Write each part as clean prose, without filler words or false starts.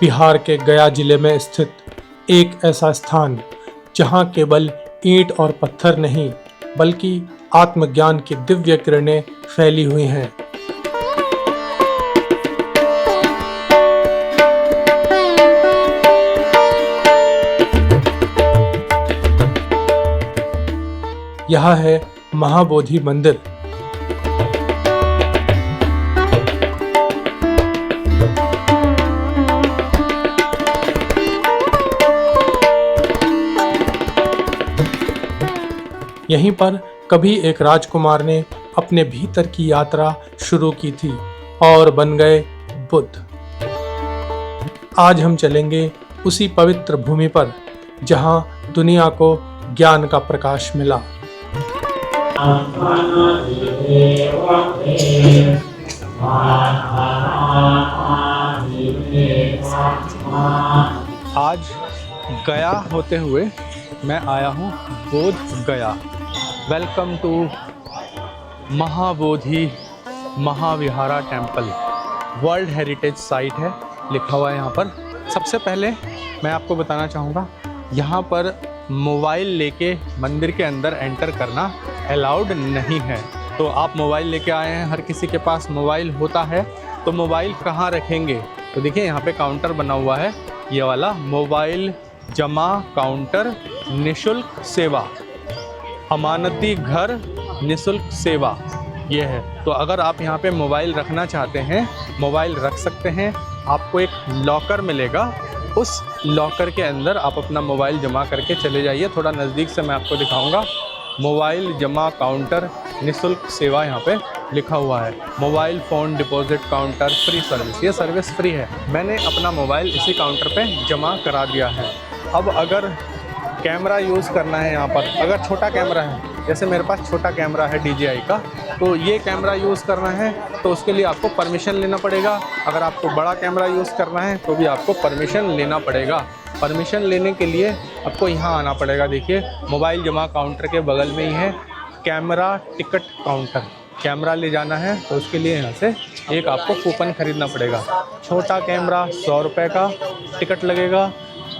बिहार के गया जिले में स्थित एक ऐसा स्थान जहां केवल ईंट और पत्थर नहीं बल्कि आत्मज्ञान की दिव्य किरणें फैली हुई हैं। यह है महाबोधि मंदिर। यहीं पर कभी एक राजकुमार ने अपने भीतर की यात्रा शुरू की थी और बन गए बुद्ध। आज हम चलेंगे उसी पवित्र भूमि पर जहां दुनिया को ज्ञान का प्रकाश मिला। आज गया होते हुए मैं आया हूँ Bodh Gaya. Welcome to Mahabodhi Mahavihara temple. World heritage site है लिखा हुआ है यहाँ पर। सबसे पहले मैं आपको बताना चाहूँगा यहाँ पर मोबाइल लेके मंदिर के अंदर एंटर करना अलाउड नहीं है। तो आप मोबाइल लेके आए हैं, हर किसी के पास मोबाइल होता है, तो मोबाइल कहाँ रखेंगे? तो देखिए यहाँ पे काउंटर बना हुआ है, ये वाला मोबाइल जमा काउंटर निशुल्क सेवा, अमानती घर निशुल्क सेवा, ये है। तो अगर आप यहाँ पे मोबाइल रखना चाहते हैं, मोबाइल रख सकते हैं। आपको एक लॉकर मिलेगा, उस लॉकर के अंदर आप अपना मोबाइल जमा करके चले जाइए। थोड़ा नज़दीक से मैं आपको दिखाऊंगा। मोबाइल जमा काउंटर निशुल्क सेवा यहाँ पे लिखा हुआ है। Mobile phone deposit counter free service, ये सर्विस फ्री है। मैंने अपना मोबाइल इसी काउंटर पे जमा करा दिया है। अब अगर कैमरा यूज़ करना है यहाँ पर, अगर छोटा कैमरा है, जैसे मेरे पास छोटा कैमरा है DJI का, तो ये कैमरा यूज़ करना है तो उसके लिए आपको परमिशन लेना पड़ेगा। अगर आपको बड़ा कैमरा यूज़ करना है तो भी आपको परमिशन लेना पड़ेगा। परमिशन लेने के लिए आपको यहाँ आना पड़ेगा। देखिए मोबाइल जमा काउंटर के बगल में ही है कैमरा टिकट काउंटर। कैमरा ले जाना है तो उसके लिए यहाँ से एक आपको कूपन ख़रीदना पड़ेगा। छोटा कैमरा 100 रुपये का टिकट लगेगा।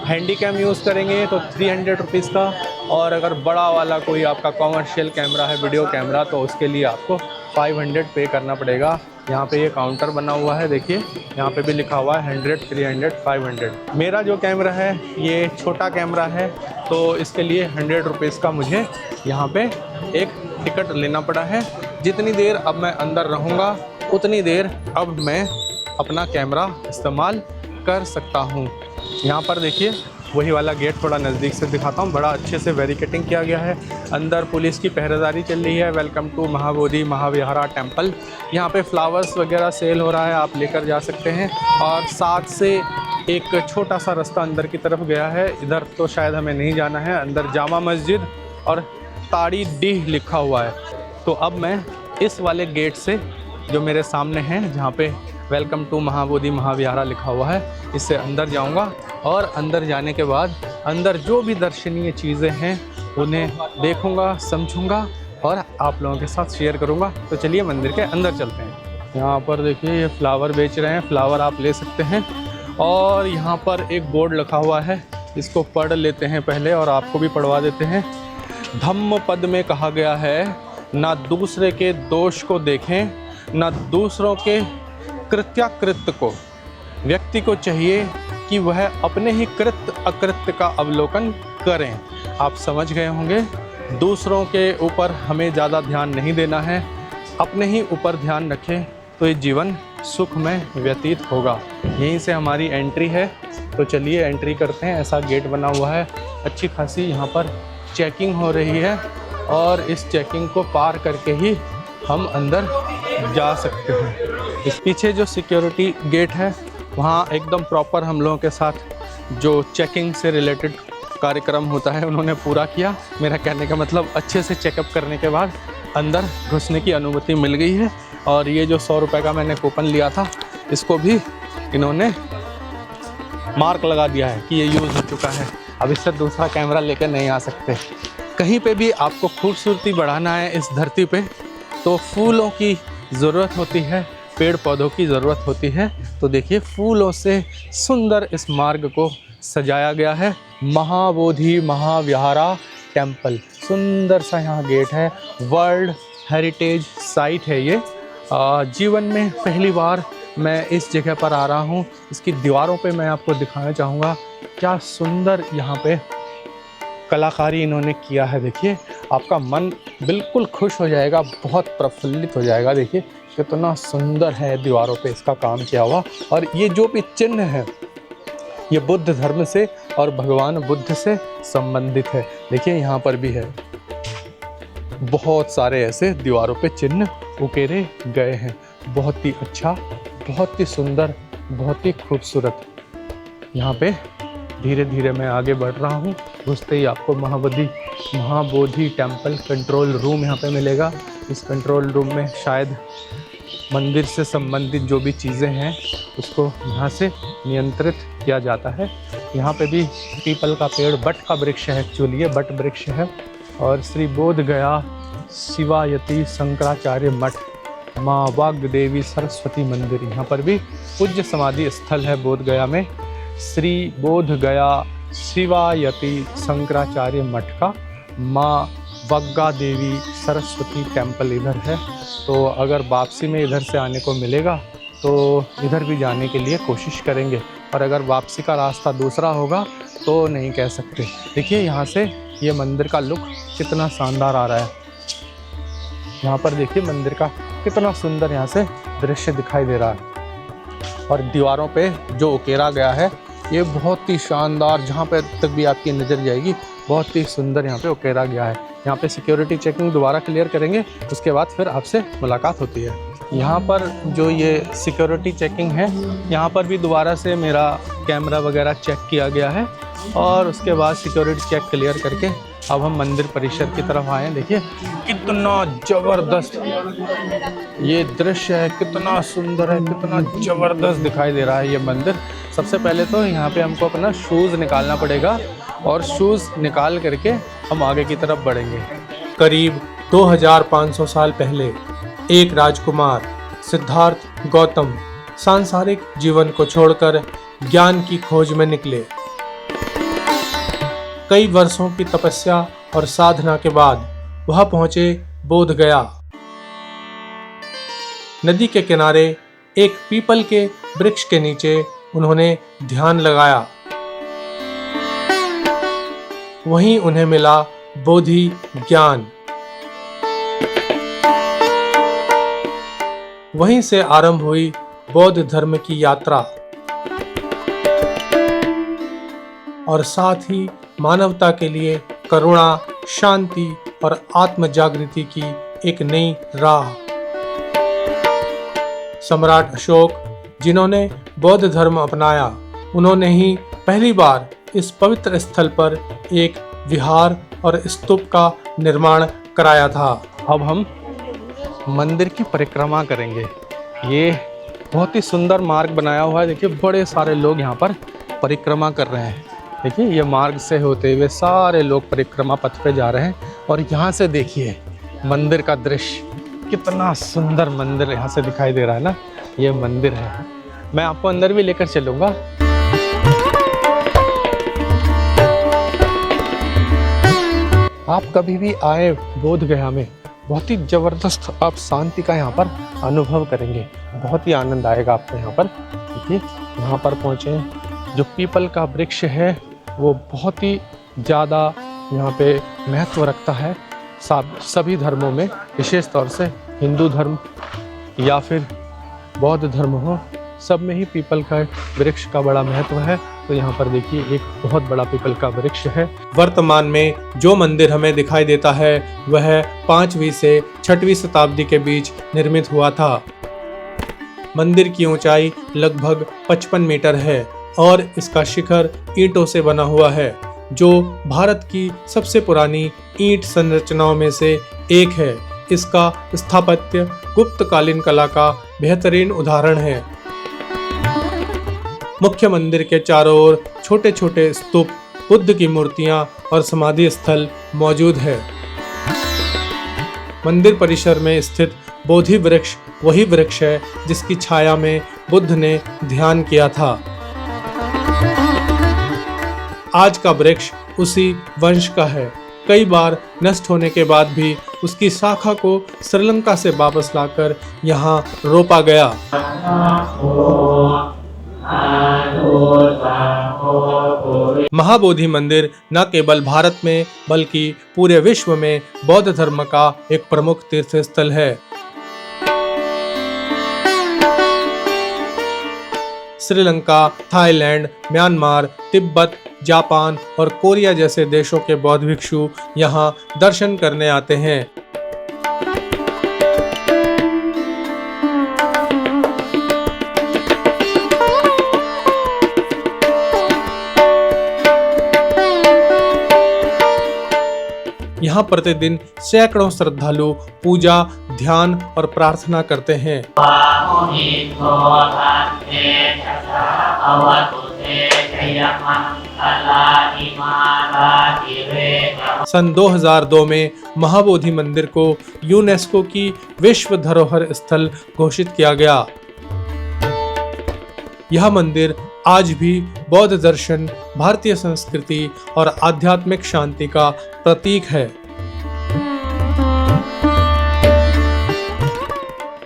हैंडी कैम यूज़ करेंगे तो 300 रुपीज़ का, और अगर बड़ा वाला कोई आपका कॉमर्शियल कैमरा है, वीडियो कैमरा, तो उसके लिए आपको 500 पे करना पड़ेगा। यहाँ पे ये काउंटर बना हुआ है, देखिए यहाँ पे भी लिखा हुआ है 100, 300, 500। मेरा जो कैमरा है ये छोटा कैमरा है, तो इसके लिए 100 रुपीज़ का मुझे यहाँ पे एक टिकट लेना पड़ा है। जितनी देर अब मैं अंदर रहूँगा उतनी देर अब मैं अपना कैमरा इस्तेमाल कर सकता हूँ। यहाँ पर देखिए वही वाला गेट, थोड़ा नज़दीक से दिखाता हूँ। बड़ा अच्छे से बैरिकेडिंग किया गया है। अंदर पुलिस की पहरेदारी चल रही है। Welcome to Mahabodhi Mahavihara temple. यहाँ पे फ्लावर्स वगैरह सेल हो रहा है, आप लेकर जा सकते हैं। और साथ से एक छोटा सा रास्ता अंदर की तरफ गया है, इधर तो शायद हमें नहीं जाना है। अंदर जामा मस्जिद और ताड़ी डीह लिखा हुआ है। तो अब मैं इस वाले गेट से जो मेरे सामने हैं, जहाँ पे वेलकम टू महाबोधि महाविहारा लिखा हुआ है, इससे अंदर जाऊंगा। और अंदर जाने के बाद अंदर जो भी दर्शनीय चीज़ें हैं उन्हें देखूंगा, समझूंगा और आप लोगों के साथ शेयर करूंगा। तो चलिए मंदिर के अंदर चलते हैं। यहाँ पर देखिए ये फ्लावर बेच रहे हैं, फ्लावर आप ले सकते हैं। और यहाँ पर एक बोर्ड लिखा हुआ है, इसको पढ़ लेते हैं पहले और आपको भी पढ़वा देते हैं। धम्म पद में कहा गया है, ना दूसरे के दोष को देखें, ना दूसरों के कृत्याकृत्य को। व्यक्ति को चाहिए कि वह अपने ही कृत्य अकृत्य का अवलोकन करें। आप समझ गए होंगे, दूसरों के ऊपर हमें ज़्यादा ध्यान नहीं देना है, अपने ही ऊपर ध्यान रखें तो ये जीवन सुखमय व्यतीत होगा। यहीं से हमारी एंट्री है, तो चलिए एंट्री करते हैं। ऐसा गेट बना हुआ है, अच्छी खासी यहाँ पर चेकिंग हो रही है और इस चेकिंग को पार करके ही हम अंदर जा सकते हैं। इस पीछे जो सिक्योरिटी गेट है वहाँ एकदम प्रॉपर हम लोगों के साथ जो चेकिंग से रिलेटेड कार्यक्रम होता है उन्होंने पूरा किया। मेरा कहने का मतलब अच्छे से चेकअप करने के बाद अंदर घुसने की अनुमति मिल गई है। और ये जो 100 रुपये का मैंने कूपन लिया था, इसको भी इन्होंने मार्क लगा दिया है कि ये यूज़ हो चुका है। अब इससे दूसरा कैमरा लेकर नहीं आ सकते। कहीं पे भी आपको खूबसूरती बढ़ाना है इस धरती पे, तो फूलों की ज़रूरत होती है। पेड़ पौधों की ज़रूरत होती है। तो देखिए फूलों से सुंदर इस मार्ग को सजाया गया है। महाबोधि महाविहारा टेम्पल, सुंदर सा यहाँ गेट है। वर्ल्ड हेरिटेज साइट है ये। जीवन में पहली बार मैं इस जगह पर आ रहा हूँ। इसकी दीवारों पे मैं आपको दिखाना चाहूँगा क्या सुंदर यहाँ पे कलाकारी इन्होंने किया है। देखिए आपका मन बिल्कुल खुश हो जाएगा, बहुत प्रफुल्लित हो जाएगा। देखिए कितना सुंदर है दीवारों पे इसका काम किया हुआ। और ये जो भी चिन्ह है ये बुद्ध धर्म से और भगवान बुद्ध से संबंधित है। देखिए यहाँ पर भी है, बहुत सारे ऐसे दीवारों पे चिन्ह उकेरे गए हैं। बहुत ही अच्छा, बहुत ही सुंदर, बहुत ही खूबसूरत। यहाँ पे धीरे धीरे मैं आगे बढ़ रहा हूँ। घुसते ही आपको महाबोधि टेम्पल कंट्रोल रूम यहाँ पे मिलेगा। इस कंट्रोल रूम में शायद मंदिर से संबंधित जो भी चीज़ें हैं उसको यहाँ से नियंत्रित किया जाता है। यहाँ पे भी पीपल का पेड़, बट का वृक्ष है, एक्चुअली ये बट वृक्ष है। और श्री बोध गया शिवायती शंकराचार्य मठ, माँ वाग्देवी सरस्वती मंदिर, यहाँ पर भी पूज्य समाधि स्थल है बोध गया में। श्री बोध गया शिवायती शंकराचार्य मठ का माँ वग्गा देवी सरस्वती टेम्पल इधर है। तो अगर वापसी में इधर से आने को मिलेगा तो इधर भी जाने के लिए कोशिश करेंगे, और अगर वापसी का रास्ता दूसरा होगा तो नहीं कह सकते। देखिए यहाँ से ये मंदिर का लुक कितना शानदार आ रहा है। यहाँ पर देखिए मंदिर का कितना सुंदर यहाँ से दृश्य दिखाई दे रहा है। और दीवारों पे जो उकेरा गया है ये बहुत ही शानदार, जहाँ पे तक भी आपकी नज़र जाएगी बहुत ही सुंदर यहाँ पे उकेरा गया है। यहाँ पे सिक्योरिटी चेकिंग दोबारा क्लियर करेंगे, उसके बाद फिर आपसे मुलाकात होती है। यहाँ पर जो ये सिक्योरिटी चेकिंग है, यहाँ पर भी दोबारा से मेरा कैमरा वगैरह चेक किया गया है, और उसके बाद सिक्योरिटी चेक क्लियर करके अब हम मंदिर परिसर की तरफ आए हैं। देखिए कितना ज़बरदस्त ये दृश्य है, कितना सुंदर है, कितना ज़बरदस्त दिखाई दे रहा है ये मंदिर। सबसे पहले तो यहाँ पे हमको अपना शूज़ निकालना पड़ेगा, और शूज़ निकाल करके हम आगे की तरफ बढ़ेंगे। करीब 2500 साल पहले एक राजकुमार सिद्धार्थ गौतम सांसारिक जीवन को छोड़कर ज्ञान की खोज में निकले। कई वर्षों की तपस्या और साधना के बाद वह पहुंचे बोध गया। नदी के किनारे एक पीपल के वृक्ष के नीचे उन्होंने ध्यान लगाया। वहीं उन्हें मिला बोधि ज्ञान। वहीं से आरंभ हुई बौद्ध धर्म की यात्रा, और साथ ही मानवता के लिए करुणा, शांति और आत्म जागृति की एक नई राह। सम्राट अशोक, जिन्होंने बौद्ध धर्म अपनाया, उन्होंने ही पहली बार इस पवित्र स्थल पर एक विहार और स्तूप का निर्माण कराया था। अब हम मंदिर की परिक्रमा करेंगे। ये बहुत ही सुंदर मार्ग बनाया हुआ है। देखिए बड़े सारे लोग यहाँ पर परिक्रमा कर रहे हैं। देखिए ये मार्ग से होते हुए सारे लोग परिक्रमा पथ पे जा रहे हैं। और यहाँ से देखिए मंदिर का दृश्य, कितना सुंदर मंदिर यहाँ से दिखाई दे रहा है ना। ये मंदिर है, मैं आपको अंदर भी लेकर चलूँगा। आप कभी भी आए बोध गया में, बहुत ही ज़बरदस्त आप शांति का यहाँ पर अनुभव करेंगे। बहुत ही आनंद आएगा आपको यहाँ पर। देखिए यहाँ पर पहुँचे, जो पीपल का वृक्ष है वो बहुत ही ज़्यादा यहाँ पे महत्व रखता है सभी धर्मों में, विशेष तौर से हिंदू धर्म या फिर बौद्ध धर्म हो, सब में ही पीपल का वृक्ष का बड़ा महत्व है। तो यहाँ पर देखिए एक बहुत बड़ा पीपल का वृक्ष है। वर्तमान में जो मंदिर हमें दिखाई देता है वह 5वीं से 6वीं शताब्दी के बीच निर्मित हुआ था। मंदिर की ऊंचाई लगभग 55 मीटर है और इसका शिखर ईंटों से बना हुआ है, जो भारत की सबसे पुरानी ईंट संरचनाओं में से एक है। इसका स्थापत्य गुप्तकालीन कला का बेहतरीन उदाहरण है। मुख्य मंदिर के चारों ओर छोटे छोटे स्तूप, बुद्ध की मूर्तियां और समाधि स्थल मौजूद है। मंदिर परिसर में स्थित बोधि वृक्ष वही वृक्ष है जिसकी छाया में बुद्ध ने ध्यान किया था। आज का वृक्ष उसी वंश का है। कई बार नष्ट होने के बाद भी उसकी शाखा को श्रीलंका से वापस लाकर यहाँ रोपा गया। महाबोधि मंदिर न केवल भारत में बल्कि पूरे विश्व में बौद्ध धर्म का एक प्रमुख तीर्थ स्थल है। Sri Lanka, Thailand, Myanmar, Tibet, Japan और कोरिया जैसे देशों के बौद्ध भिक्षु यहाँ दर्शन करने आते हैं। यहाँ प्रतिदिन सैकड़ों श्रद्धालु पूजा, ध्यान और प्रार्थना करते हैं। सन 2002 में महाबोधि मंदिर को यूनेस्को की विश्व धरोहर स्थल घोषित किया गया। यह मंदिर आज भी बौद्ध दर्शन, भारतीय संस्कृति और आध्यात्मिक शांति का प्रतीक है।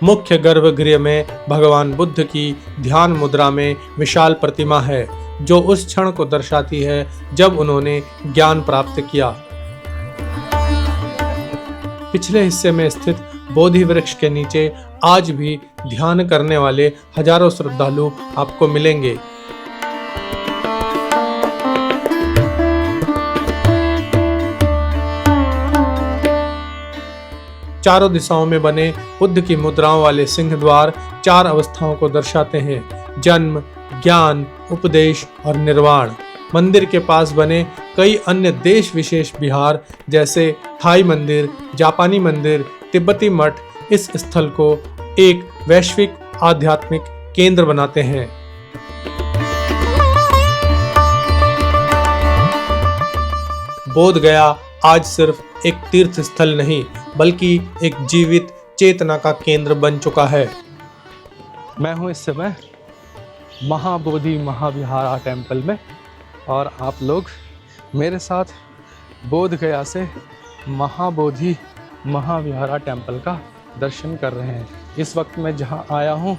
मुख्य गर्भगृह में भगवान बुद्ध की ध्यान मुद्रा में विशाल प्रतिमा है, जो उस क्षण को दर्शाती है जब उन्होंने ज्ञान प्राप्त किया। पिछले हिस्से में स्थित बोधि वृक्ष के नीचे आज भी ध्यान करने वाले हजारों श्रद्धालु आपको मिलेंगे। चारों दिशाओं में बने बुद्ध की मुद्राओं वाले सिंह द्वार 4 अवस्थाओं को दर्शाते हैं: जन्म, ज्ञान, उपदेश और निर्वाण। मंदिर के पास बने कई अन्य देश विशेष विहार जैसे थाई मंदिर, जापानी मंदिर, तिब्बती मठ इस स्थल को एक वैश्विक आध्यात्मिक केंद्र बनाते हैं। बोध गया आज सिर्फ एक तीर्थ स्थल नहीं बल्कि एक जीवित चेतना का केंद्र बन चुका है। मैं हूँ इस समय महाबोधि महाविहारा टेम्पल में और आप लोग मेरे साथ बोध गया से महाबोधि महाविहारा टेम्पल का दर्शन कर रहे हैं। इस वक्त मैं जहाँ आया हूँ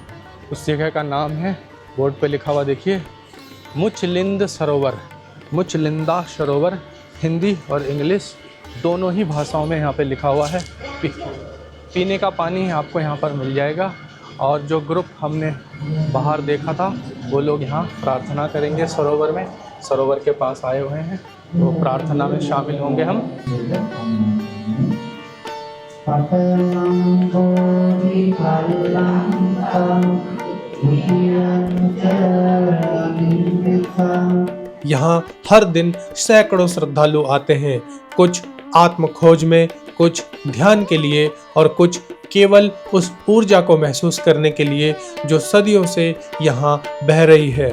उस जगह का नाम है, बोर्ड पे लिखा हुआ देखिए, मुचलिंद सरोवर। मुचलिंदा सरोवर हिंदी और इंग्लिश दोनों ही भाषाओं में यहाँ पे लिखा हुआ है। पीने का पानी आपको यहाँ पर मिल जाएगा और जो ग्रुप हमने बाहर देखा था वो लोग यहाँ प्रार्थना करेंगे सरोवर में। सरोवर के पास आए हुए हैं तो प्रार्थना में शामिल होंगे हम। यहाँ हर दिन सैकड़ों श्रद्धालु आते हैं, कुछ आत्म खोज में, कुछ ध्यान के लिए और कुछ केवल उस ऊर्जा को महसूस करने के लिए जो सदियों से यहाँ बह रही है।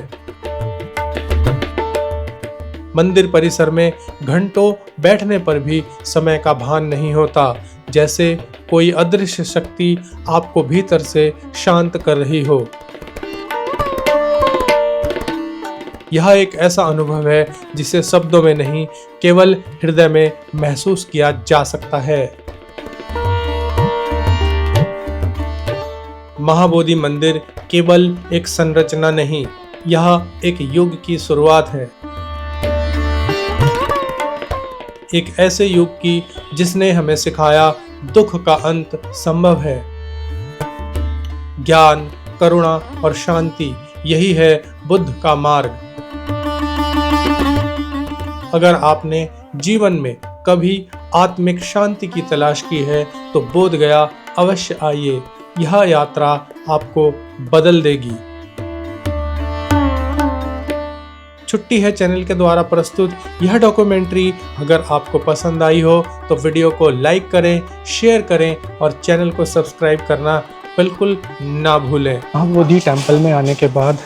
मंदिर परिसर में घंटों बैठने पर भी समय का भान नहीं होता, जैसे कोई अदृश्य शक्ति आपको भीतर से शांत कर रही हो। यह एक ऐसा अनुभव है जिसे शब्दों में नहीं, केवल हृदय में महसूस किया जा सकता है। महाबोधि मंदिर केवल एक संरचना नहीं, यह एक युग की शुरुआत है। एक ऐसे युग की जिसने हमें सिखाया दुख का अंत संभव है। ज्ञान, करुणा और शांति, यही है बुद्ध का मार्ग। अगर आपने जीवन में कभी आत्मिक शांति की तलाश की है तो बोध गया अवश्य आइए, यह यात्रा आपको बदल देगी। छुट्टी है चैनल के द्वारा प्रस्तुत यह डॉक्यूमेंट्री अगर आपको पसंद आई हो तो वीडियो को लाइक करें, शेयर करें और चैनल को सब्सक्राइब करना बिल्कुल ना भूलें। महाबोधि टेम्पल में आने के बाद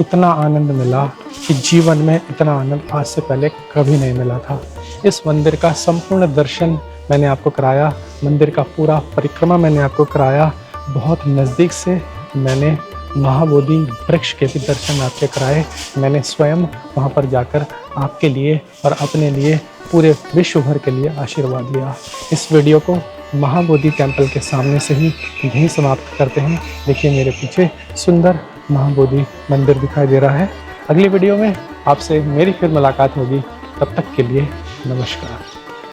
इतना आनंद मिला कि जीवन में इतना आनंद आज से पहले कभी नहीं मिला था। इस मंदिर का संपूर्ण दर्शन मैंने आपको कराया, मंदिर का पूरा परिक्रमा मैंने आपको कराया, बहुत नज़दीक से मैंने महाबोधि वृक्ष के भी दर्शन आपके कराए। मैंने स्वयं वहाँ पर जाकर आपके लिए और अपने लिए पूरे विश्व भर के लिए आशीर्वाद लिया। इस वीडियो को महाबोधि टेम्पल के सामने से ही यहीं समाप्त करते हैं। देखिए मेरे पीछे सुंदर महाबोधि मंदिर दिखाई दे रहा है। अगली वीडियो में आपसे मेरी फिर मुलाकात होगी, तब तक के लिए नमस्कार।